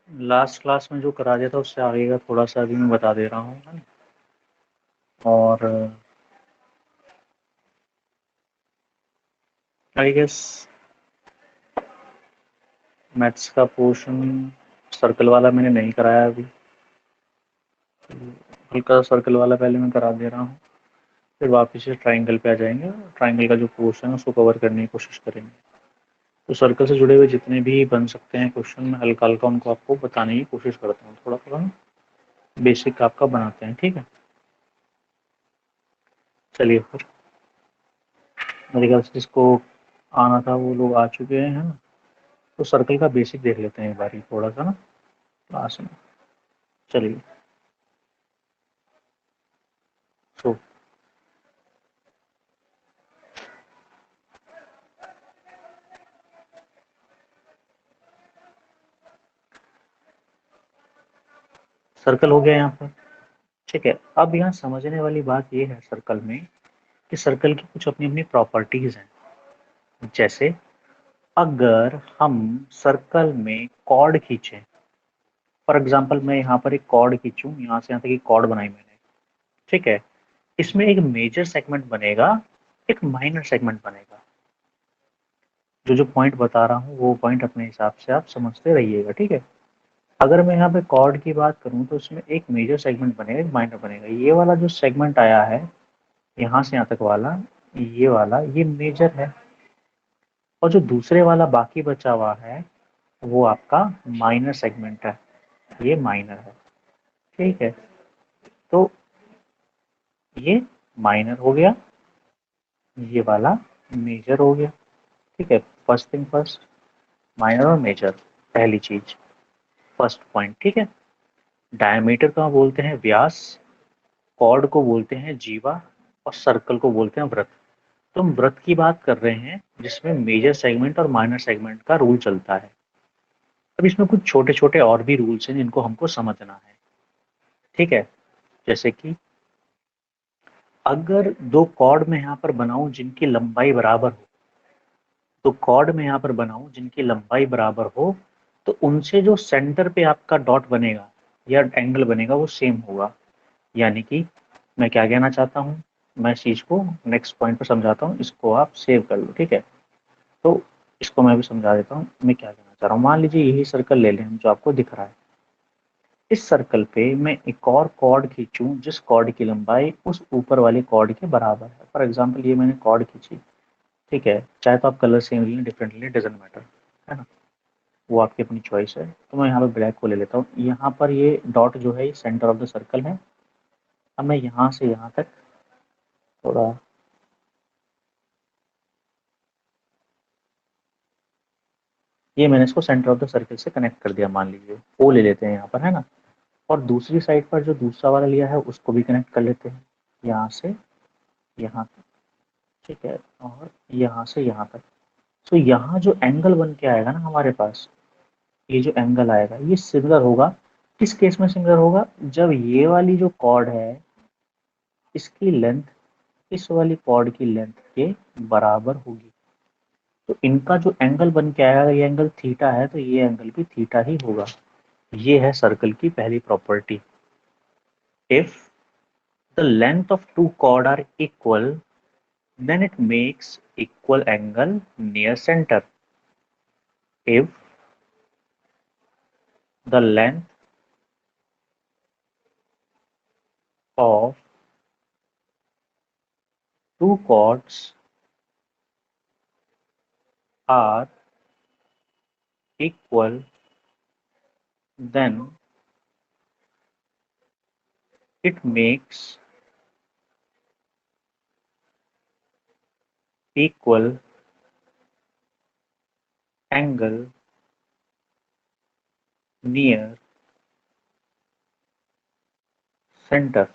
Last class में जो करा दिया था उससे आगे का थोड़ा सा अभी मैं बता दे रहा हूँ, है ना। और आई गेस मैथ्स का पोर्शन सर्कल वाला मैंने नहीं कराया अभी, हल्का सर्कल वाला पहले मैं करा दे रहा हूँ, फिर वापस से ट्राइंगल पे आ जाएंगे। ट्राइंगल का जो पोर्शन है उसको कवर करने की कोशिश करेंगे। तो सर्कल से जुड़े हुए जितने भी बन सकते हैं क्वेश्चन, मैं हल्का हल्का उनको आपको बताने की कोशिश करता हूँ, थोड़ा थोड़ा बेसिक आपका बनाते हैं, ठीक है। चलिए फिर, मेरे ख्याल से जिसको आना था वो लोग आ चुके हैं, है ना। तो सर्कल का बेसिक देख लेते हैं एक बार थोड़ा सा ना क्लास में। चलिए, सो सर्कल हो गया यहाँ पर, ठीक है। अब यहाँ समझने वाली बात ये है सर्कल में कि सर्कल की कुछ अपनी अपनी प्रॉपर्टीज हैं। जैसे अगर हम सर्कल में कॉर्ड खींचें, फॉर एग्जांपल मैं यहाँ पर एक कॉर्ड खींचूं, यहाँ से यहाँ तक एक कॉर्ड बनाई मैंने, ठीक है। इसमें एक मेजर सेगमेंट बनेगा, एक माइनर सेगमेंट बनेगा। जो जो पॉइंट बता रहा हूँ वो पॉइंट अपने हिसाब से आप समझते रहिएगा, ठीक है। अगर मैं यहाँ पे कॉर्ड की बात करूँ तो इसमें एक मेजर सेगमेंट बनेगा, एक माइनर बनेगा। ये वाला जो सेगमेंट आया है यहाँ से यहाँ तक वाला ये मेजर है, और जो दूसरे वाला बाकी बचा हुआ है वो आपका माइनर सेगमेंट है, ये माइनर है, ठीक है। तो ये माइनर हो गया, ये वाला मेजर हो गया, ठीक है। फर्स्ट थिंग फर्स्ट, माइनर और मेजर, पहली चीज, फर्स्ट पॉइंट, ठीक है। डायमीटर को बोलते हैं व्यास, कॉर्ड को बोलते हैं जीवा, और सर्कल को बोलते हैं वृत्त। तो हम वृत्त की बात कर रहे हैं जिसमें मेजर सेगमेंट और माइनर सेगमेंट का रूल चलता है। अब इसमें कुछ छोटे छोटे और भी रूल्स हैं जिनको हमको समझना है, ठीक है। जैसे कि अगर दो कॉर्ड में यहाँ पर बनाऊं जिनकी लंबाई बराबर हो, तो कॉर्ड में यहाँ पर बनाऊं जिनकी लंबाई बराबर हो, तो उनसे जो सेंटर पे आपका डॉट बनेगा या एंगल बनेगा वो सेम होगा। यानी कि मैं क्या कहना चाहता हूँ, मैं इस चीज को नेक्स्ट पॉइंट पर समझाता हूँ, इसको आप सेव कर लो, ठीक है। तो इसको मैं भी समझा देता हूँ मैं क्या कहना चाह रहा हूँ। मान लीजिए यही सर्कल ले लें हम जो आपको दिख रहा है। इस सर्कल पे मैं एक और कॉर्ड खींचूं जिस कॉर्ड की लंबाई उस ऊपर वाले कॉर्ड के बराबर है। फॉर एग्जांपल ये मैंने कॉर्ड खींची, ठीक है। चाहे तो आप कलर सेम लें, डिफरेंट लें, डजेंट मैटर, है ना। वो आपकी अपनी चॉइस है। तो मैं यहाँ पे ब्लैक को ले लेता हूँ। यहाँ पर ये डॉट जो है ये सेंटर ऑफ द सर्कल है। अब मैं यहाँ से यहाँ तक थोड़ा, ये मैंने इसको सेंटर ऑफ द सर्कल से कनेक्ट कर दिया, मान लीजिए ओ ले लेते हैं यहाँ पर, है ना। और दूसरी साइड पर जो दूसरा वाला लिया है उसको भी कनेक्ट कर लेते हैं, यहाँ से यहाँ तक, ठीक है। और यहाँ से यहाँ तक। तो यहाँ जो एंगल बन के आएगा ना हमारे पास, ये जो एंगल आएगा ये सिमिलर होगा। किस केस में सिमिलर होगा, जब ये वाली जो कॉर्ड है इसकी लेंथ इस वाली कॉर्ड की लेंथ के बराबर होगी। तो इनका जो एंगल बन के आएगा, ये एंगल थीटा है तो ये एंगल भी थीटा ही होगा। ये है सर्कल की पहली property. If the length of two chord are equal, then it makes equal angle near center. If the length of two chords are equal, then it makes equal angle near center,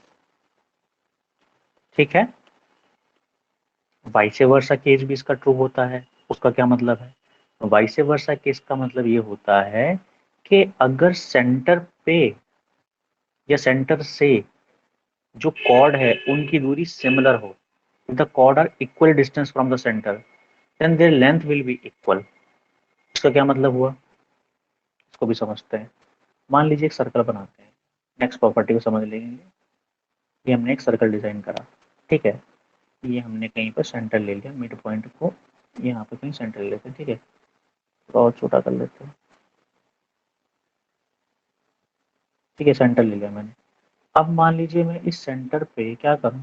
ठीक है। Vice versa case भी इसका true होता है। उसका क्या मतलब है, वाइस वर्सा केस का मतलब ये होता है कि अगर सेंटर पे या सेंटर से जो कॉर्ड है उनकी दूरी सिमिलर हो, the chord are equal distance from the centre, then their length will be equal. इसका क्या मतलब हुआ, इसको भी समझते हैं। मान लीजिए एक सर्कल बनाते हैं, नेक्स्ट प्रॉपर्टी को समझ लेंगे। ये हमने एक सर्कल डिजाइन करा, ठीक है। ये हमने कहीं पर सेंटर ले लिया, मिड पॉइंट को यहाँ पे कहीं सेंटर ले लेते हैं, ठीक है। तो और छोटा कर लेते हैं, ठीक है, सेंटर ले लिया मैंने। अब मान लीजिए मैं इस सेंटर पे क्या करूँ,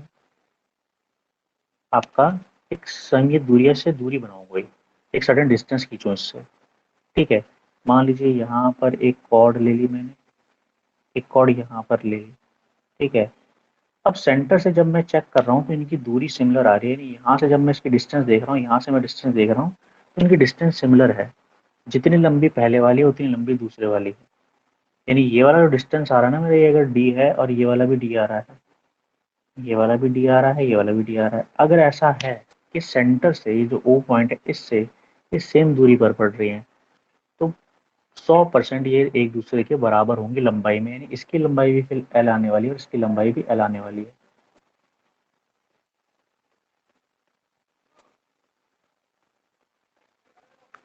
आपका एक संगीत दूरिया से दूरी बनाऊँ कोई, एक सर्टेन डिस्टेंस खींचूँ इससे, ठीक है। मान लीजिए यहाँ पर एक कॉर्ड ले ली मैंने, एक कॉर्ड यहाँ पर ले ली, ठीक है। अब सेंटर से जब मैं चेक कर रहा हूँ तो इनकी दूरी सिमिलर आ रही है, यहाँ से जब मैं इसकी डिस्टेंस देख रहा हूँ, यहाँ से मैं डिस्टेंस देख रहा हूँ, तो इनकी डिस्टेंस सिमिलर है। जितनी लंबी पहले वाली है उतनी लंबी दूसरे वाली है। यानी ये वाला जो डिस्टेंस आ रहा है ना मेरे, ये अगर डी है और ये वाला भी डी आ रहा है, ये वाला भी डी आ रहा है, ये वाला भी डी आ रहा है, अगर ऐसा है कि सेंटर से ये जो ओ पॉइंट है इससे ये सेम दूरी पर पड़ रही है, तो 100% ये एक दूसरे के बराबर होंगी लंबाई में। यानी इसकी लंबाई भी फिर एल आने वाली है और इसकी लंबाई भी एल आने वाली है,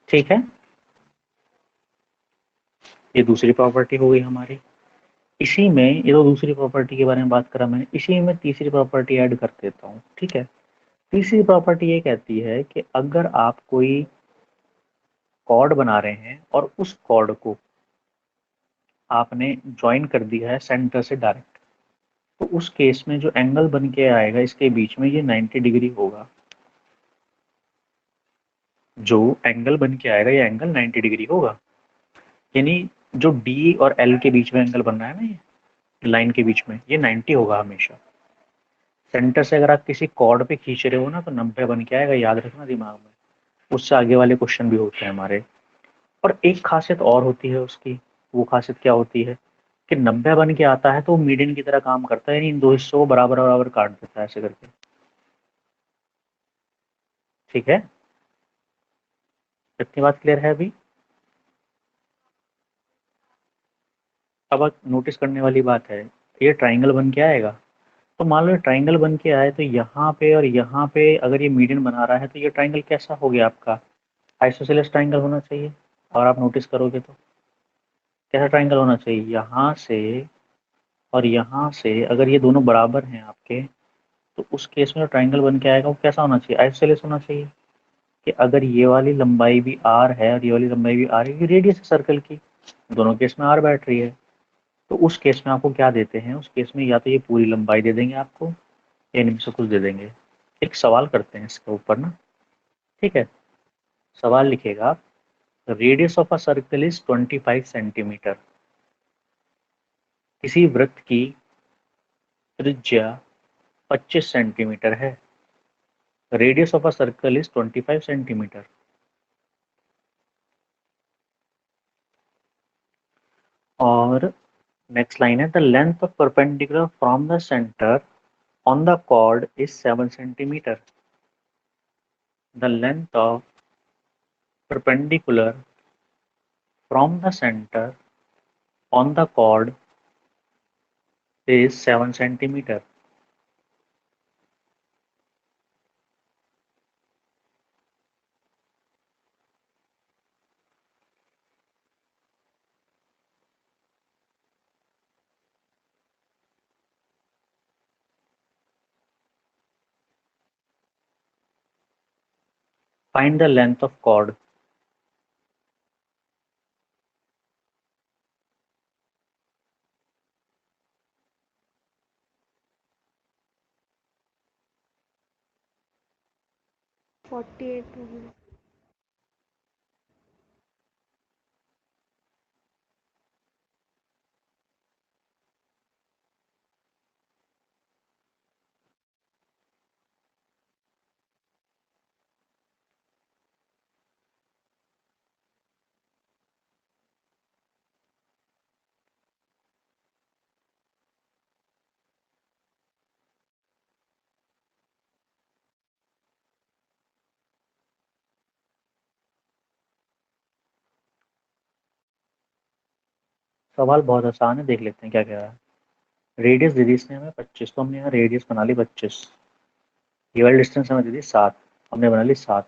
ठीक है। ये दूसरी प्रॉपर्टी हो गई हमारी। इसी में, ये तो दूसरी प्रॉपर्टी के बारे में बात करा मैंने, इसी में तीसरी प्रॉपर्टी ऐड कर देता हूँ, ठीक है। तीसरी प्रॉपर्टी ये कहती है कि अगर आप कोई कॉर्ड बना रहे हैं और उस कॉर्ड को आपने ज्वाइन कर दिया है सेंटर से डायरेक्ट, तो उस केस में जो एंगल बन के आएगा इसके बीच में, ये 90 डिग्री होगा। जो एंगल बन के आएगा ये एंगल 90 डिग्री होगा। यानी जो डी और एल के बीच में एंगल बन रहा है ना, ये लाइन के बीच में, ये 90 होगा हमेशा। सेंटर से अगर आप किसी कॉर्ड पे खींच रहे हो ना तो 90 बन के आएगा, याद रखना दिमाग में। उससे आगे वाले क्वेश्चन भी होते हैं हमारे। और एक खासियत और होती है उसकी, वो खासियत क्या होती है कि 90 बन के आता है तो वो मीडियन की तरह काम करता है, यानी इन दो हिस्सों को बराबर बराबर काट देता है ऐसे करके, ठीक है। इतनी बात क्लियर है अभी। अब नोटिस करने वाली बात है, ये ट्राइंगल बन के आएगा। तो मान लो ट्राइंगल बन के आए तो यहाँ पे और यहाँ पे अगर ये मीडियन बना रहा है तो ये ट्राइंगल कैसा हो गया आपका, आइसोसेलेस ट्राइंगल होना चाहिए। और आप नोटिस करोगे तो कैसा ट्राइंगल होना चाहिए, यहाँ से और यहाँ से अगर ये दोनों बराबर हैं आपके, तो उस केस में जो ट्राइंगल बन के आएगा वो कैसा होना चाहिए, आइसोसेलेस होना चाहिए। कि अगर ये वाली लंबाई भी आर है और ये वाली लंबाई भी आर है, ये रेडियस है सर्कल की, दोनों केस में आर बैठ रही है, तो उस केस में आपको क्या देते हैं, उस केस में या तो ये पूरी लंबाई दे देंगे आपको या इनमें से कुछ दे देंगे। एक सवाल करते हैं इसके ऊपर ना, ठीक है। सवाल लिखेगा आप, radius of a circle is 25 centimetre. किसी वृत्त की त्रिज्या 25 सेंटीमीटर है। Radius of a circle is 25 centimetre. और नेक्स्ट लाइन है, the length of perpendicular from the centre on the chord is 7 centimeter. The length of perpendicular from the center on the chord is 7 centimeter. Find the length of chord. Forty eight होगी। सवाल बहुत आसान है, देख लेते हैं क्या कह रहा है। रेडियस दे दी इसने हमें 25, तो हमने यहाँ रेडियस बना ली 25। ये वाली डिस्टेंस हमें दे दी 7, हमने बना ली 7।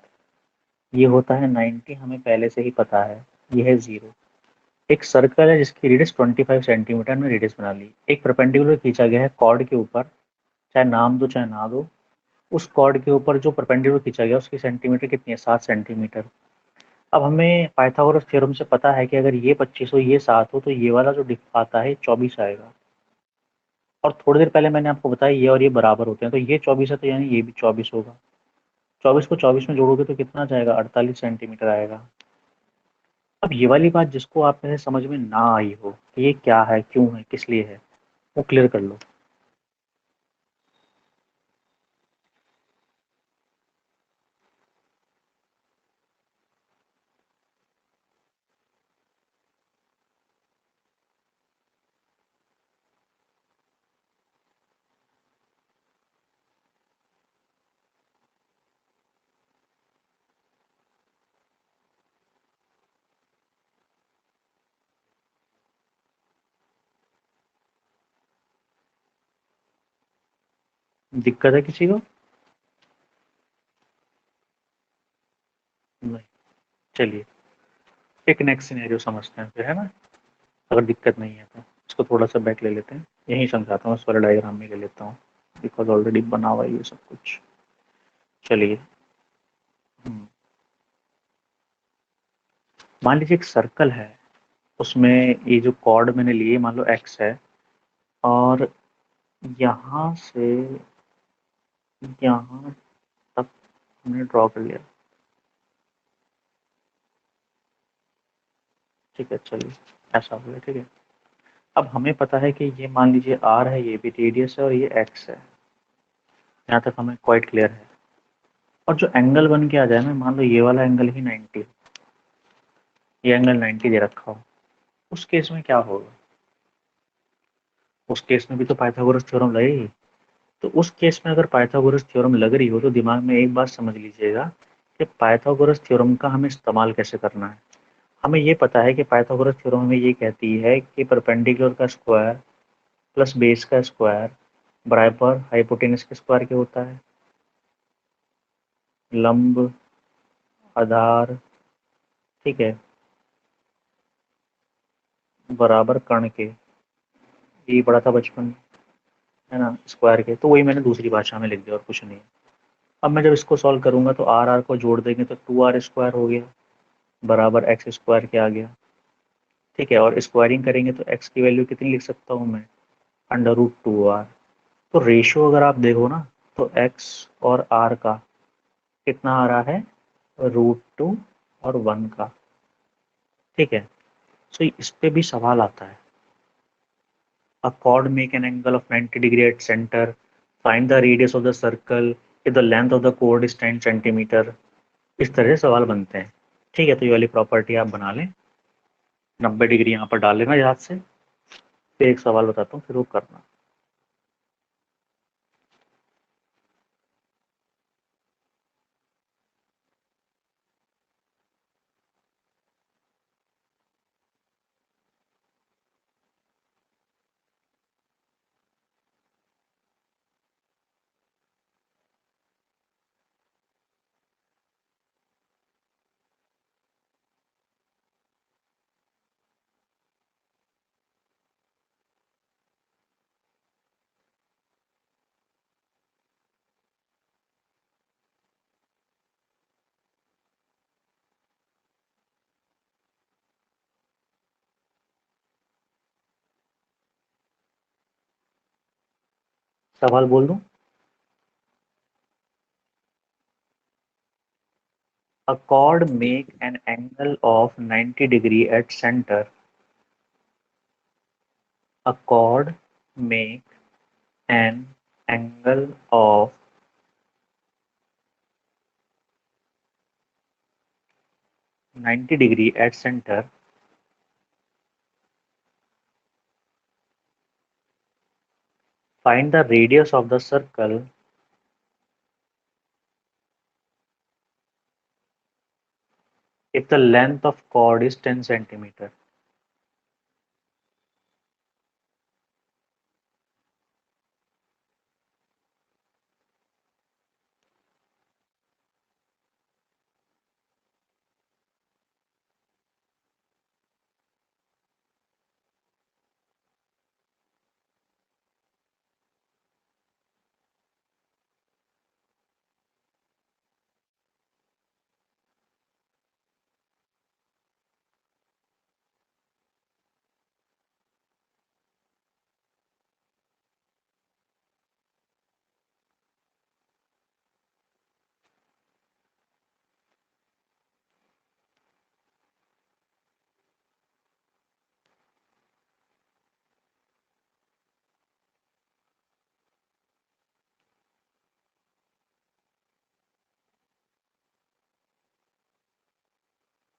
ये होता है 90, हमें पहले से ही पता है। ये है 0। एक सर्कल है जिसकी रेडियस 25 सेंटीमीटर में रेडियस बना ली, एक परपेंडिकुलर खींचा गया है कॉर्ड के ऊपर, चाहे नाम दो चाहे ना दो, उस कॉर्ड के ऊपर जो परपेंडिकुलर खींचा गया उसकी सेंटीमीटर कितनी है, 7 सेंटीमीटर। अब हमें पाइथागोरस थ्योरम से पता है कि अगर ये 25 हो ये 7 हो तो ये वाला जो दिख आता है 24 आएगा। और थोड़ी देर पहले मैंने आपको बताया ये और ये बराबर होते हैं, तो ये 24 है तो यानी ये भी 24 होगा। 24 को 24 में जोड़ोगे तो कितना जाएगा, 48 सेंटीमीटर आएगा। अब ये वाली बात जिसको आप में समझ में ना आई हो कि ये क्या है, क्यों है, किस लिए है, वो क्लियर कर लो। दिक्कत है किसी को? नहीं। चलिए एक नेक्स्ट सिनेरियो समझते हैं फिर, है ना? अगर दिक्कत नहीं है तो इसको थोड़ा सा बैक ले लेते हैं, यहीं समझाता हूँ, इस वाले डायग्राम में ले लेता हूँ, बिकॉज ऑलरेडी बना हुआ है ये सब कुछ। चलिए। हम्म, मान लीजिए एक सर्कल है, उसमें ये जो कॉर्ड मैंने लिए मान लो एक्स है, और यहाँ से यहाँ तक हमने ड्रॉ कर लिया। ठीक है चलिए, ऐसा हो गया, ठीक है। अब हमें पता है कि ये मान लीजिए आर है, ये भी रेडियस है, और ये एक्स है। यहाँ तक हमें क्वाइट क्लियर है। और जो एंगल बन के आ जाए ना, मान लो ये वाला एंगल ही 90, ये एंगल 90 दे रखा हो, उस केस में क्या होगा? उस केस में भी तो पाइथागोरस थ्योरम लगेगी। तो उस केस में अगर पाइथागोरस थ्योरम लग रही हो तो दिमाग में एक बात समझ लीजिएगा कि पाइथागोरस थ्योरम का हमें इस्तेमाल कैसे करना है। हमें ये पता है कि पाइथागोरस थ्योरम हमें ये कहती है कि परपेंडिकुलर का स्क्वायर प्लस बेस का स्क्वायर बराबर हाइपोटेनस के स्क्वायर के होता है। लंब, आधार, ठीक है, बराबर कर्ण के, ये पढ़ा था बचपन में, है ना, स्क्वायर के। तो वही मैंने दूसरी भाषा में लिख दिया और कुछ नहीं। अब मैं जब इसको सॉल्व करूंगा तो आर आर को जोड़ देंगे तो 2r² हो गया, बराबर एक्स स्क्वायर के आ गया। ठीक है, और स्क्वायरिंग करेंगे तो एक्स की वैल्यू कितनी लिख सकता हूँ मैं, √2r। तो रेशियो अगर आप देखो ना, तो एक्स और आर का कितना आ रहा है, √2 और 1 का। ठीक है, सो इस पे भी सवाल आता है, a chord make an angle of 90 degree at center, find the radius of the circle if the length of the chord is 10 centimetre. इस तरह से सवाल बनते हैं। ठीक है, तो ये वाली प्रॉपर्टी आप बना लें, 90 डिग्री यहाँ पर डाल लेना याद से। फिर एक सवाल बताता हूँ, फिर वो करना। सवाल बोल दूं? A chord make an angle of 90 degree at center. A chord make an angle of 90 degree at center. Find the radius of the circle if the length of chord is 10 centimetre.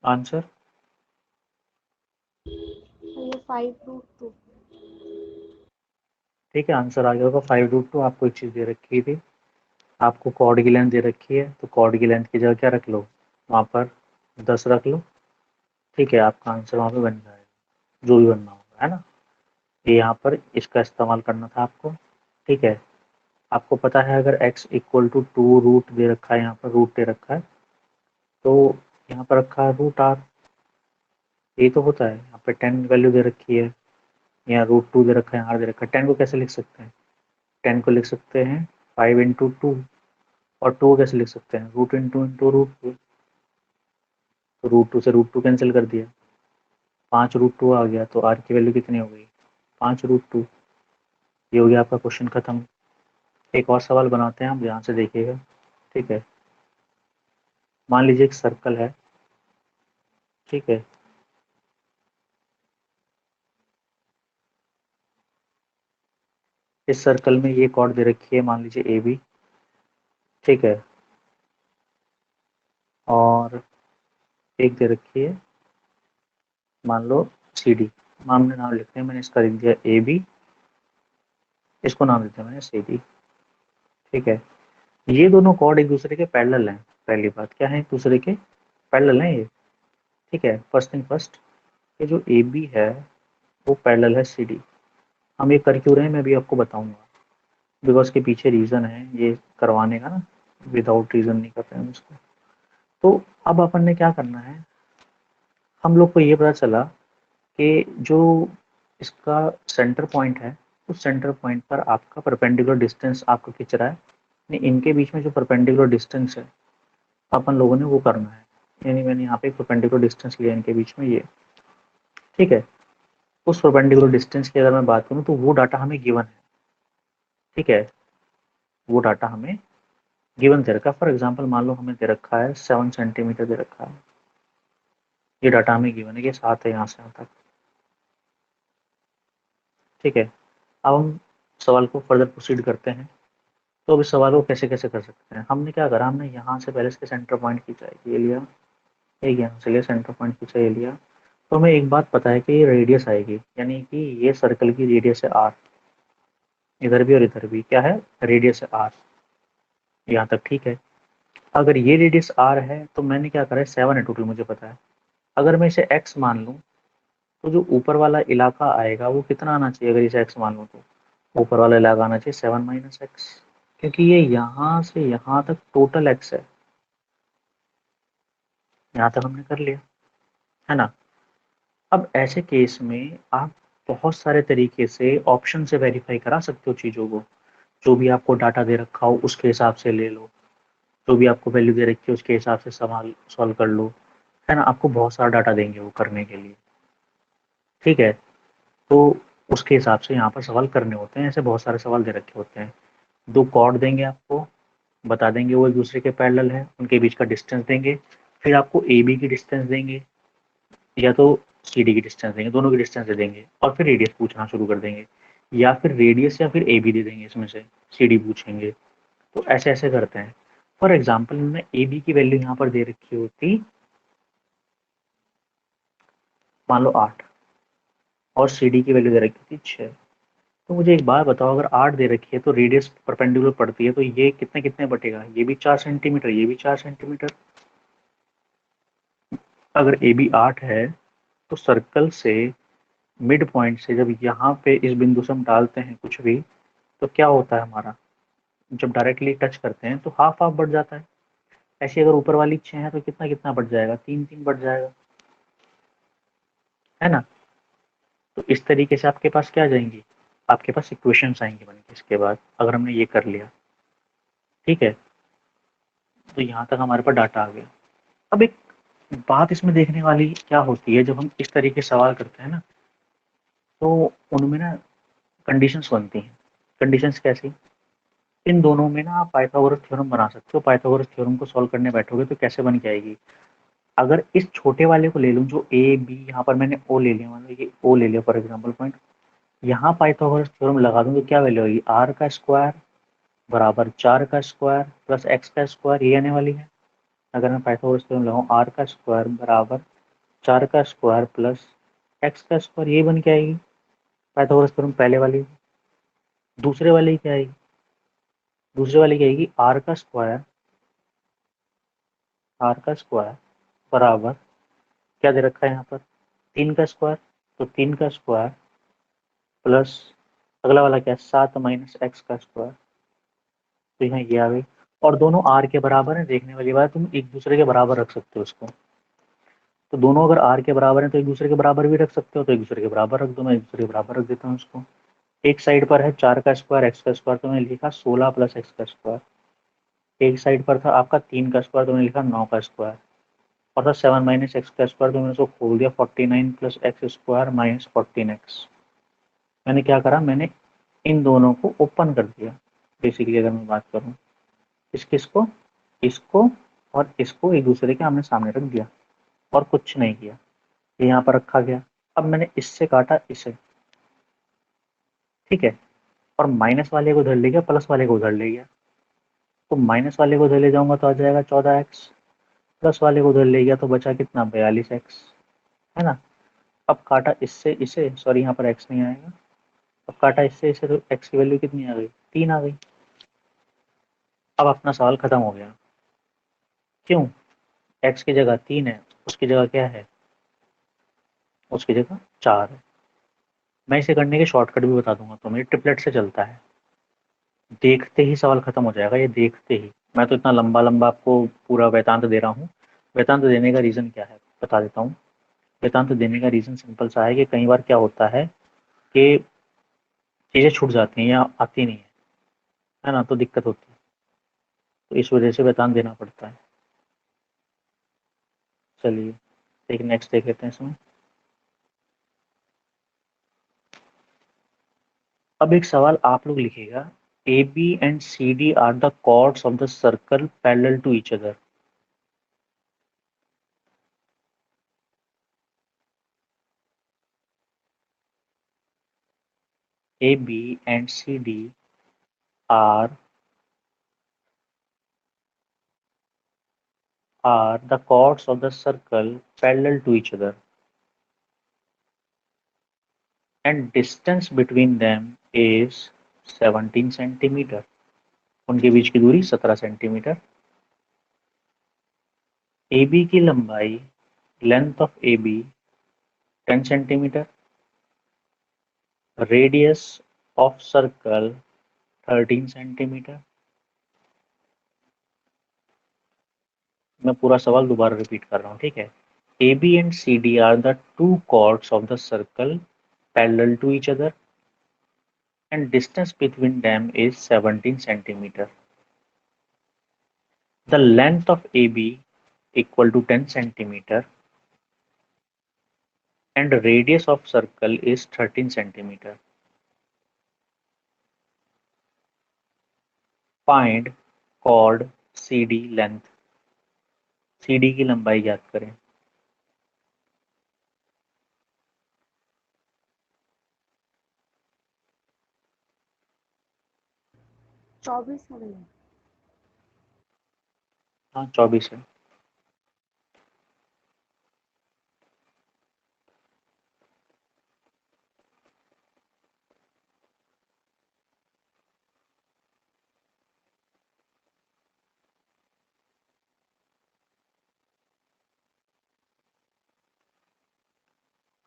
Answer ये 5√2। ठीक है, answer आ गया होगा 5√2। आपको एक चीज़ दे रखी थी, आपको कॉर्ड की लेंथ दे रखी है, तो कॉर्ड की लेंथ की जगह क्या रख लो, वहाँ पर 10 रख लो। ठीक है, आपका आंसर वहाँ पे बन जाएगा, जो भी बनना होगा, है ना। ये यहाँ पर इसका इस्तेमाल करना था आपको। ठीक है, आपको पता है अगर x इक्वल टू 2 रूट दे रखा है, यहाँ पर रूट दे रखा है, तो यहाँ पर रखा है √r। ये तो होता है, यहाँ पे 10 वैल्यू दे रखी है, यहाँ √2 दे रखा है, r दे रखा है। 10 को कैसे लिख सकते हैं, 10 को लिख सकते हैं 5 × 2, और 2 को कैसे लिख सकते हैं, √2 × √2। तो √2 से √2 कैंसिल कर दिया, 5 √2 आ गया, तो r की वैल्यू कितनी हो गई, 5 √2। ये हो गया आपका क्वेश्चन खत्म। एक और सवाल बनाते हैं, आप ध्यान से देखिएगा। ठीक है, मान लीजिए एक सर्कल है। ठीक है, इस सर्कल में ये कॉर्ड दे रखी है, मान लीजिए ए बी। ठीक है, और एक दे रखी है, मान लो सी डी। हमने नाम लिखते हैं, मैंने इसका लिख दिया ए बी, इसको नाम देते हैं मैंने सी डी। ठीक है, ये दोनों कॉर्ड एक दूसरे के पैरेलल हैं। पहली बात क्या है, एक दूसरे के पैरेलल हैं ये। ठीक है, फर्स्ट थिंग फर्स्ट, ये जो ए बी है वो पैरेलल है सी डी। हम ये कर क्यों रहे हैं मैं भी आपको बताऊंगा, बिकॉज के पीछे रीज़न है ये करवाने का ना, विदाउट रीज़न नहीं करते हैं उसको। तो अब अपन ने क्या करना है, हम लोग को ये पता चला कि जो इसका सेंटर पॉइंट है, उस सेंटर पॉइंट पर आपका परपेंडिकुलर डिस्टेंस आपको खींच रहा है, यानी इनके बीच में जो परपेंडिकुलर डिस्टेंस है अपन लोगों ने वो करना है। यानी मैंने यहाँ पे परपेंडिकुलर डिस्टेंस लिया इनके बीच में ये। ठीक है, उस परपेंडिकुलर डिस्टेंस की अगर मैं बात करूँ तो वो डाटा हमें गिवन है। ठीक है, वो डाटा हमें गिवन दे रखा है। फॉर एग्जाम्पल मान लो हमें दे रखा है 7 सेंटीमीटर दे रखा है, ये डाटा हमें गिवन है कि 7 है यहाँ से यहाँ तक। ठीक है, अब हम सवाल को फर्दर प्रोसीड करते हैं। तो अब इस सवाल को कैसे कैसे कर सकते हैं, हमने क्या करा, हमने यहाँ से पहले इसके सेंटर पॉइंट खींचा है, ये लिया, एक यहाँ से लिया सेंटर पॉइंट खींचा, ये लिया। तो हमें एक बात पता है कि ये रेडियस आएगी, यानी कि ये सर्कल की रेडियस है r, इधर भी और इधर भी क्या है, रेडियस है r, यहाँ तक। ठीक है, अगर ये रेडियस r है तो मैंने क्या करा है, 7 है टोटल मुझे पता है। अगर मैं इसे x मान लूँ तो जो ऊपर वाला इलाका आएगा वो कितना आना चाहिए, अगर इसे x मान लूँ तो ऊपर वाला इलाका आना चाहिए 7 - x, क्योंकि ये यहाँ से यहाँ तक टोटल x है। यहाँ तक हमने कर लिया, है ना। अब ऐसे केस में आप बहुत सारे तरीके से ऑप्शन से वेरीफाई करा सकते हो चीज़ों को। जो भी आपको डाटा दे रखा हो उसके हिसाब से ले लो, जो भी आपको वैल्यू दे रखी है उसके हिसाब से सवाल सॉल्व कर लो, है ना। आपको बहुत सारा डाटा देंगे वो करने के लिए। ठीक है, तो उसके हिसाब से यहाँ पर सवाल करने होते हैं, ऐसे बहुत सारे सवाल दे रखे होते हैं। दो कॉर्ड देंगे आपको, बता देंगे वो एक दूसरे के पैरेलल है, उनके बीच का डिस्टेंस देंगे, फिर आपको ए बी की डिस्टेंस देंगे या तो सी डी की डिस्टेंस देंगे, दोनों की डिस्टेंस दे देंगे, और फिर रेडियस पूछना शुरू कर देंगे, या फिर रेडियस या फिर ए बी दे देंगे, इसमें से सी डी पूछेंगे। तो ऐसे ऐसे करते हैं। फॉर एग्जाम्पल मैं ए बी की वैल्यू यहाँ पर दे रखी होती, मान लो 8, और सी डी की वैल्यू दे रखी थी 6। तो मुझे एक बात बताओ, अगर 8 दे रखी है तो रेडियस परपेंडिकुलर पड़ती है, तो ये कितने कितने बटेगा, ये भी 4 सेंटीमीटर, ये भी 4 सेंटीमीटर। अगर ए बी 8 है तो सर्कल से मिड पॉइंट से जब यहाँ पे इस बिंदु से हम डालते हैं कुछ भी, तो क्या होता है हमारा, जब डायरेक्टली टच करते हैं तो हाफ हाफ बढ़ जाता है। ऐसे अगर ऊपर वाली 6 है तो कितना कितना बढ़ जाएगा, 3 3 बढ़ जाएगा, है ना। तो इस तरीके से आपके पास क्या आ जाएंगी, आपके पास इक्वेशंस आएंगी बन के इसके बाद, अगर हमने ये कर लिया। ठीक है, तो यहाँ तक हमारे पास डाटा आ गया। अब एक बात इसमें देखने वाली क्या होती है, जब हम इस तरीके से सवाल करते हैं ना, तो उनमें ना कंडीशंस बनती हैं। कंडीशंस कैसी, इन दोनों में ना आप पाइथागोरस थ्योरम बना सकते हो। पाइथागोरस थ्योरम को सॉल्व करने बैठोगे तो कैसे बन के आएगी, अगर इस छोटे वाले को ले लूँ जो ए बी, यहाँ पर मैंने ओ ले लिया, मान लो ये ओ ले लिया फॉर एग्जाम्पल पॉइंट, यहाँ पाइथागोरस थ्योरम लगा दूँ तो क्या वैल्यू होगी, आर का स्क्वायर बराबर 4 का स्क्वायर प्लस एक्स का स्क्वायर, ये आने वाली है। अगर मैं पाइथागोरस थ्योरम लगाऊँ, आर का स्क्वायर बराबर 4 का स्क्वायर प्लस x का स्क्वायर, ये बन के आएगी पाइथागोरस थ्योरम पहले वाली। दूसरे वाले की क्या आएगी, दूसरे वाले की आएगी आर का स्क्वायर बराबर क्या दे रखा है यहाँ पर, 3 का स्क्वायर, तो 3 का स्क्वायर प्लस अगला वाला क्या है 7 माइनस एक्स का स्क्वायर, तो यहाँ ये आ गई। और दोनों आर के बराबर है, देखने वाली बात, तुम एक दूसरे के बराबर रख सकते हो इसको। तो दोनों अगर आर के बराबर है तो एक दूसरे के बराबर भी रख सकते हो, तो एक दूसरे के बराबर रख दो, मैं एक दूसरे के बराबर रख देता हूँ इसको। एक साइड पर है 4 का स्क्वायर एक्स का स्क्वायर, तो मैंने लिखा 16 प्लस एक्स का स्क्वायर। एक साइड पर था आपका 3 का स्क्वायर, तो मैंने लिखा 9 का स्क्वायर। और था 7 माइनस एक्स का स्क्वायर, तो मैंने उसको खोल दिया 49 plus x square minus 14x। मैंने क्या करा, मैंने इन दोनों को ओपन कर दिया। बेसिकली अगर मैं बात करूँ इसको इसको और इसको एक दूसरे के आमने सामने रख दिया और कुछ नहीं किया, ये यहाँ पर रखा गया। अब मैंने इससे काटा इसे, ठीक है, और माइनस वाले को उधर ले गया, प्लस वाले को उधर ले गया, तो माइनस वाले को उधर ले जाऊंगा तो आ जाएगा 14x, प्लस वाले को उधर ले गया तो बचा कितना 42x, है ना। अब काटा इससे इसे, सॉरी यहाँ पर x नहीं आएगा, अब काटा इससे इसे तो x की वैल्यू कितनी आ गई, 3 आ गई। अब अपना सवाल खत्म हो गया। क्यों, x की जगह 3 है, उसकी जगह क्या है, उसकी जगह 4 है। मैं इसे करने के शॉर्टकट भी बता दूंगा, तो मेरे ट्रिपलेट से चलता है, देखते ही सवाल खत्म हो जाएगा, ये देखते ही। मैं तो इतना लंबा लंबा आपको पूरा वेदांत दे रहा हूँ। वेदांत देने का रीज़न क्या है बता देता हूँ। वेदांत देने का रीज़न सिंपल सा है कि कई बार क्या होता है कि चीज़ें छूट जाती हैं या आती नहीं है ना, तो दिक्कत होती है, तो इस वजह से वेदांत देना पड़ता है। चलिए एक नेक्स्ट देख लेते हैं इसमें। अब एक सवाल आप लोग लिखिएगा, A B and C D are the chords of the circle parallel to each other. A B and C D are the chords of the circle parallel to each other and distance between them is 17 centimetre. उनके बीच की दूरी 17 centimetre. ए B की लंबाई, length of A B 10 centimetres, radius of circle 13 centimetres. मैं पूरा सवाल दोबारा repeat कर रहा हूँ, ठीक है। A B and C D are the two chords of the circle parallel to each other and distance between them is 17 centimeter. The length of AB equal to 10 centimeter and radius of circle is 13 centimeter. Find chord CD length. CD की लंबाई ज्ञात करें। 24 हो गई। हाँ 24 है।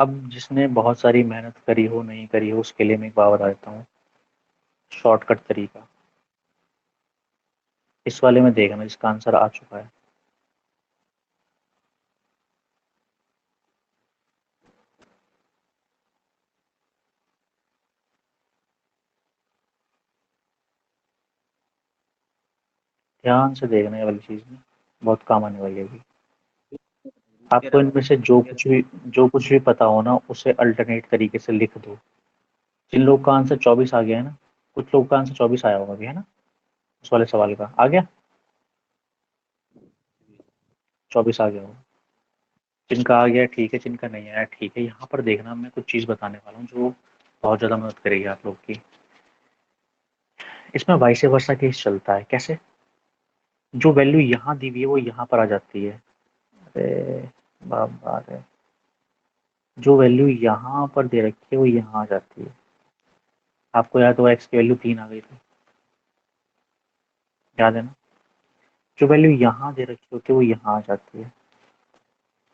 अब जिसने बहुत सारी मेहनत करी हो नहीं करी हो उसके लिए मैं एक बात बता देता हूँ, शॉर्टकट तरीका। इस वाले में देखना जिसका आंसर आ चुका है। ध्यान से देखना ये वाली चीज़ में बहुत काम आने वाली है अभी। आपको इनमें से जो कुछ भी पता हो ना उसे अल्टरनेट तरीके से लिख दो। जिन लोग का आंसर 24 आ गया है ना, कुछ लोग का आंसर 24 आया होगा अभी, है ना, उस वाले सवाल का आ गया, 24 आ गया होगा। जिनका आ गया ठीक है, जिनका नहीं आया ठीक है। यहाँ पर देखना, मैं कुछ चीज़ बताने वाला हूँ जो बहुत ज़्यादा मदद करेगी आप लोग की। इसमें वाइस वर्सा केस चलता है। कैसे, जो वैल्यू यहाँ दी हुई है वो यहाँ पर आ जाती है। अरे बात है, जो वैल्यू यहाँ पर दे रखी है वो यहाँ आ जाती है। आपको याद होगा एक्स की वैल्यू 3 आ गई थी, याद है ना? जो वैल्यू यहाँ दे रखी होती है वो यहाँ आ जाती है।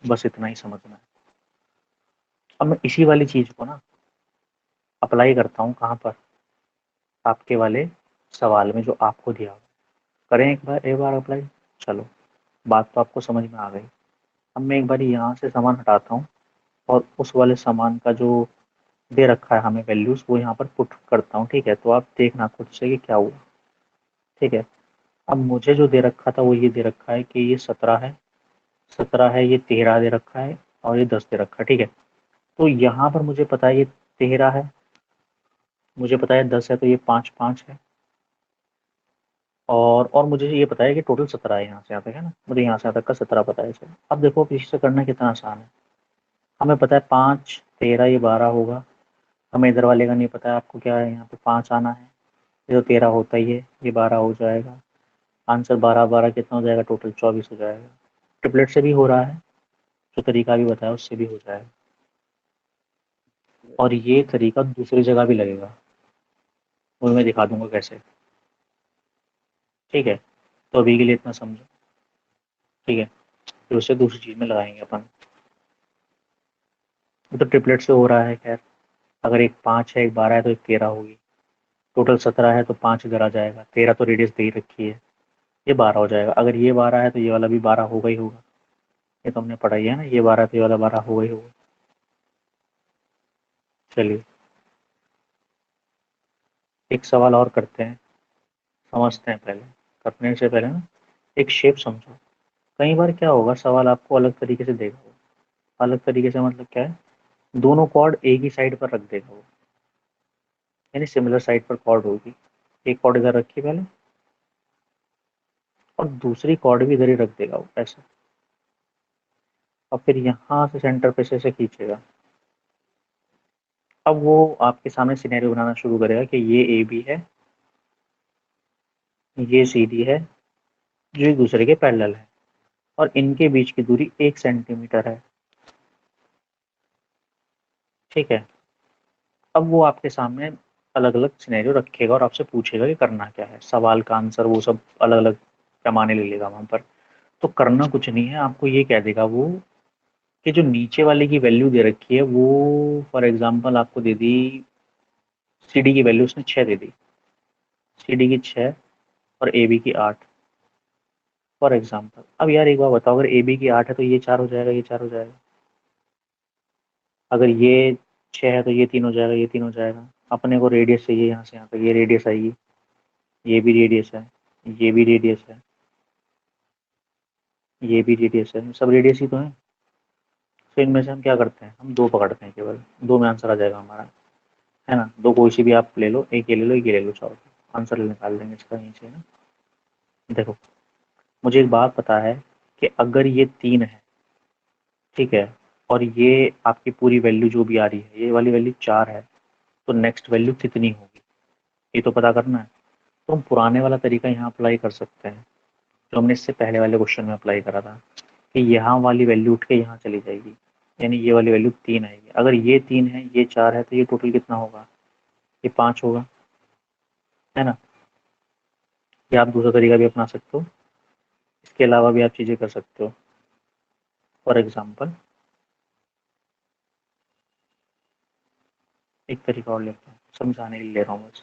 बस इतना ही समझना है। अब मैं इसी वाली चीज़ को ना अप्लाई करता हूँ कहाँ पर, आपके वाले सवाल में जो आपको दिया हुआ है। करें एक बार अप्लाई। चलो, बात तो आपको समझ में आ गई। अब मैं एक बार यहाँ से सामान हटाता हूँ और उस वाले सामान का जो दे रखा है हमें वैल्यूज वो यहाँ पर पुट करता हूँ, ठीक है? तो आप देखना खुद से कि क्या हुआ, ठीक है? अब मुझे जो दे रखा था वो ये दे रखा है कि ये 17 है, 17 है, ये 13 दे रखा है और ये 10 दे रखा है, ठीक है? तो यहाँ पर मुझे पता है ये 13 है, मुझे पता है 10 है, तो ये 5 5 है। और मुझे ये पता है कि टोटल 17 है यहाँ से यहाँ तक, है ना? मुझे यहाँ से यहाँ तक का 17 पता है इसे। अब देखो इसी से करना कितना आसान है। हमें पता है 5 13 ये 12 होगा। हमें इधर वाले का नहीं पता है, आपको क्या है यहाँ पे 5 आना है। ये तो 13 होता ही है, ये 12 हो जाएगा। आंसर 12 12 कितना हो जाएगा, टोटल 24 हो जाएगा। ट्रिपलेट से भी हो रहा है, जो तरीका भी बताया उससे भी हो जाएगा। और ये तरीका दूसरी जगह भी लगेगा, वो मैं दिखा दूंगा कैसे, ठीक है? तो अभी के लिए इतना समझो, ठीक है? फिर उससे दूसरी चीज़ में लगाएंगे अपन। ये तो ट्रिपलेट से हो रहा है, खैर। अगर एक 5 है, एक 12 है, तो एक 13 होगी। टोटल 17 है, तो 5 इधर आ जाएगा। 13 तो रेडियस दे ही रखी है, ये 12 हो जाएगा। अगर ये 12 है तो ये वाला भी 12 होगा ही होगा। ये तो हमने पढ़ा ही है ना, ये 12 तो ये वाला 12 होगा ही होगा। चलिए, एक सवाल और करते हैं, समझते हैं पहले। करने से पहले ना एक शेप समझो। कई बार क्या होगा, सवाल आपको अलग तरीके से देगा वो। अलग तरीके से मतलब क्या है, दोनों कॉर्ड एक ही साइड पर रख देगा वो, यानी सिमिलर साइड पर कॉर्ड होगी। एक कॉर्ड इधर रखी पहले और दूसरी कॉर्ड भी इधर ही रख देगा वो, ऐसे। और फिर यहाँ से सेंटर पे से खींचेगा। अब वो आपके सामने सिनेरियो बनाना शुरू करेगा कि ये ए बी है, ये सी डी है, जो एक दूसरे के पैरेलल है, और इनके बीच की दूरी 1 सेंटीमीटर है, ठीक है? अब वो आपके सामने अलग अलग सिनेरियो रखेगा और आपसे पूछेगा कि करना क्या है। सवाल का आंसर वो सब अलग अलग पैमाने ले लेगा वहां पर। तो करना कुछ नहीं है, आपको ये कह देगा वो कि जो नीचे वाले की वैल्यू दे रखी है वो, फॉर एग्जांपल आपको दे दी, सी डी की वैल्यू उसने 6 दे दी, सी डी की 6 और ए बी की 8, फॉर एग्जांपल। अब यार एक बार बताओ, अगर ए बी की 8 है तो ये 4 हो जाएगा, ये 4 हो जाएगा। अगर ये 6 है तो ये 3 हो जाएगा, ये 3 हो जाएगा। अपने को रेडियस चाहिए यहाँ से यहाँ तक, ये रेडियस आएगी, ये भी रेडियस है, ये भी रेडियस है, ये भी रेडियस है, सब रेडियस ही तो है। तो इनमें से हम क्या करते हैं, हम दो पकड़ते हैं, केवल दो में आंसर आ जाएगा हमारा, है ना? दो कोई सी भी आप ले लो, एक ये ले लो, एक ये ले लो, चाहो तो आंसर निकाल देंगे इसका यहीं से ना। देखो, मुझे एक बात पता है कि अगर ये 3 है, ठीक है, और ये आपकी पूरी वैल्यू जो भी आ रही है, ये वाली वैल्यू 4 है, तो नेक्स्ट वैल्यू कितनी होगी, ये तो पता करना है। तो हम पुराने वाला तरीका यहाँ अप्लाई कर सकते हैं, जो हमने इससे पहले वाले क्वेश्चन में अप्लाई करा था, कि यहाँ वाली वैल्यू उठ के यहाँ चली जाएगी, यानी ये वाली वैल्यू 3 आएगी। अगर ये 3 है, ये 4 है, तो ये टोटल कितना होगा, ये 5 होगा, है ना? या आप दूसरा तरीका भी अपना सकते हो, इसके अलावा भी आप चीज़ें कर सकते हो। फॉर एग्जाम्पल एक तरीका और लेते हैं, समझाने के लिए ले रहा हूँ बस।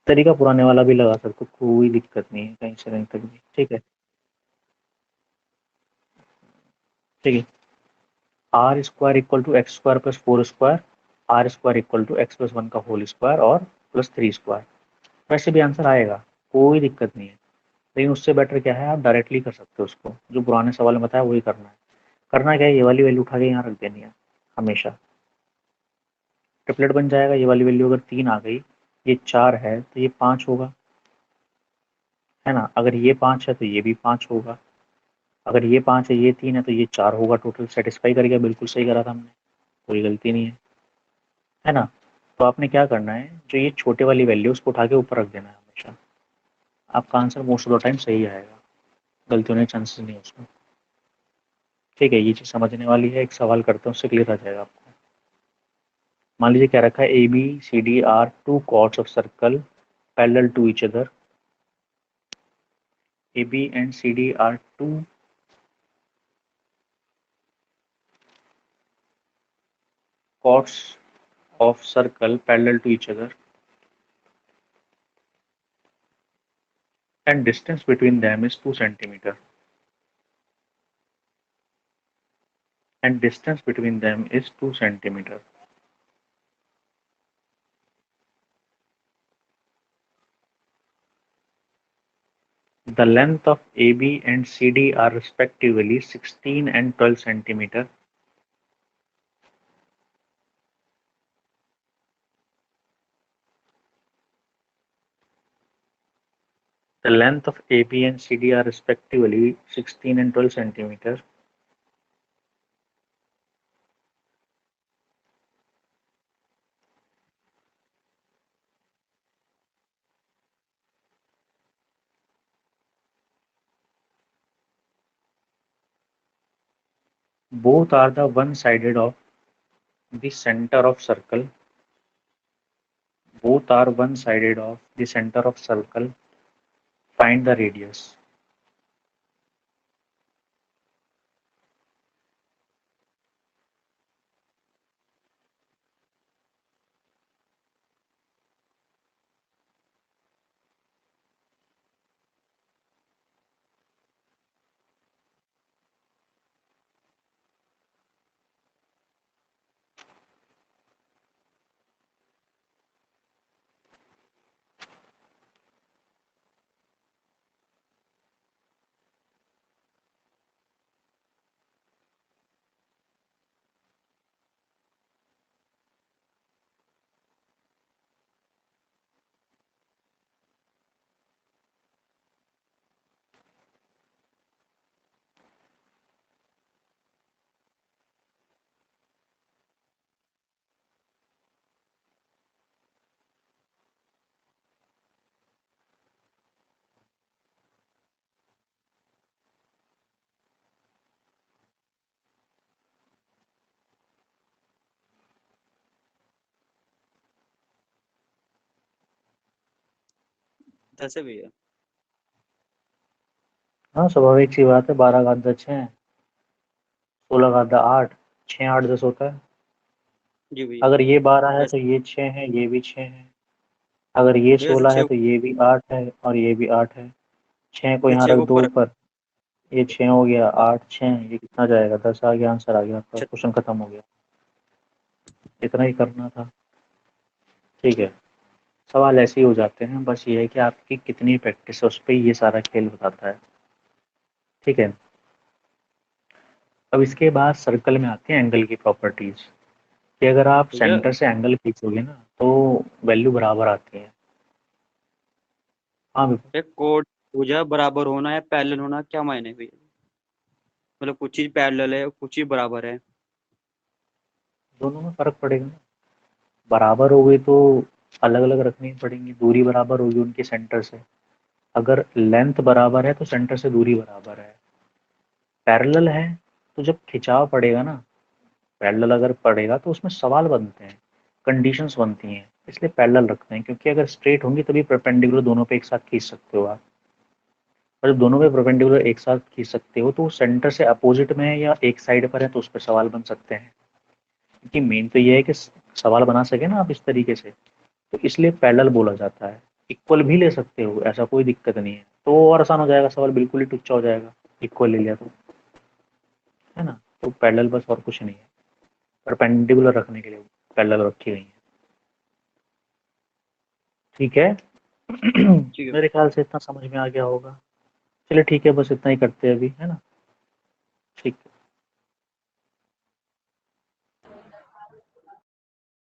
तरीका पुराने वाला भी लगा सकते हो, कोई दिक्कत नहीं है कहीं से कहीं तक भी, ठीक है? ठीक है, r square equal to x square plus 4 square, r square equal to x plus 1 का होल स्क्वायर और प्लस 3 स्क्वायर। वैसे भी आंसर आएगा, कोई दिक्कत नहीं है। लेकिन उससे बेटर क्या है, आप डायरेक्टली कर सकते हो उसको, जो पुराने सवाल में बताया वही करना है। करना क्या है, ये वाली वैल्यू उठा के यहाँ रख देनी है हमेशा। ट्रिपलेट बन जाएगा। ये वाली वैल्यू अगर 3 आ गई, ये 4 है तो ये 5 होगा, है ना? अगर ये 5 है तो ये भी 5 होगा। अगर ये 5 है, ये 3 है, तो ये 4 होगा। टोटल सेटिस्फाई कर गया, बिल्कुल सही करा था हमने, कोई गलती नहीं है ना? तो आपने क्या करना है, जो ये छोटे वाली वैल्यू उसको उठा के ऊपर रख देना है हमेशा। आपका answer most of the time सही आएगा, गलती होने के चांसेस नहीं है उसमें, ठीक है, ये चीज़ समझने वाली है। एक सवाल करते हैं, उससे क्लियर आ जाएगा आपको। मान लीजिए क्या रखा है, A B C D are two chords of circle parallel to each other. A B and C D are two chords of circle parallel to each other, and distance between them is 2 centimeter. And distance between them is 2 centimeter. The length of AB and CD are respectively 16 and 12 centimeter. The length of AB and CD are respectively 16 and 12 centimeter. Both are the one sided of the center of circle. Both are one sided of the center of circle. Find the radius. दस है भैया। हाँ, स्वाभाविक सी बात है। 12 घात 10 6, 16 घात 8, 6 8 10 होता है। जी भैया। अगर ये 12 है वैसे तो ये 6 है, ये भी 6 है। अगर ये भैया 16 है छः तो ये भी 8 है और ये भी 8 है। 6 को ये यहाँ छः रख को दो ऊपर ऊपर, ये 6 हो गया, 8 6, ये कितना जाएगा, 10 आ गया, आंसर आ गया आपका, छ- क्वेश्चन खत्म हो गया। इतना ही करना था। ठीक है, सवाल ऐसे ही हो जाते हैं, बस ये है कि आपकी कितनी प्रैक्टिस है, उस पर ये सारा खेल बताता है। ठीक है, अब इसके बाद सर्कल में आते हैं एंगल की प्रॉपर्टीज, कि अगर आप भैया सेंटर से एंगल खींचोगे ना तो वैल्यू बराबर आती है। हाँ बिल्कुल। एक कोड भुजा बराबर होना या पैरेलल होना क्या मायने है भैया? मतलब कुछ चीज पैरेलल है कुछ चीज बराबर है। दोनों में फर्क पड़ेगा ना। बराबर हो गई तो अलग अलग रखनी पड़ेंगी, दूरी बराबर होगी उनके सेंटर से। अगर लेंथ बराबर है तो सेंटर से दूरी बराबर है। पैरेलल है तो जब खिंचाव पड़ेगा ना, पैरेलल अगर पड़ेगा तो उसमें सवाल बनते हैं, कंडीशंस बनती हैं, इसलिए पैरेलल रखते हैं। क्योंकि अगर स्ट्रेट होंगी तभी परपेंडिकुलर दोनों पे एक साथ खींच सकते हो आप। और जब दोनों पे परपेंडिकुलर एक साथ खींच सकते हो तो सेंटर से अपोजिट में है या एक साइड पर है तो उस पर सवाल बन सकते हैं। क्योंकि मेन तो ये है कि सवाल बना सके ना आप इस तरीके से, तो इसलिए पैरेलल बोला जाता है। इक्वल भी ले सकते हो, ऐसा कोई दिक्कत नहीं है, तो और आसान हो जाएगा, सवाल बिल्कुल ही टुच्चा हो जाएगा। इक्वल ले लिया तो, है ना। तो पैरेलल बस, और कुछ नहीं है। परपेंडिकुलर रखने के लिए पैरेलल रखी गई है। ठीक है। ठीक है। मेरे ख्याल से इतना समझ में आ गया होगा। चलिए ठीक है, बस इतना ही करते हैं अभी, है ना। ठीक है।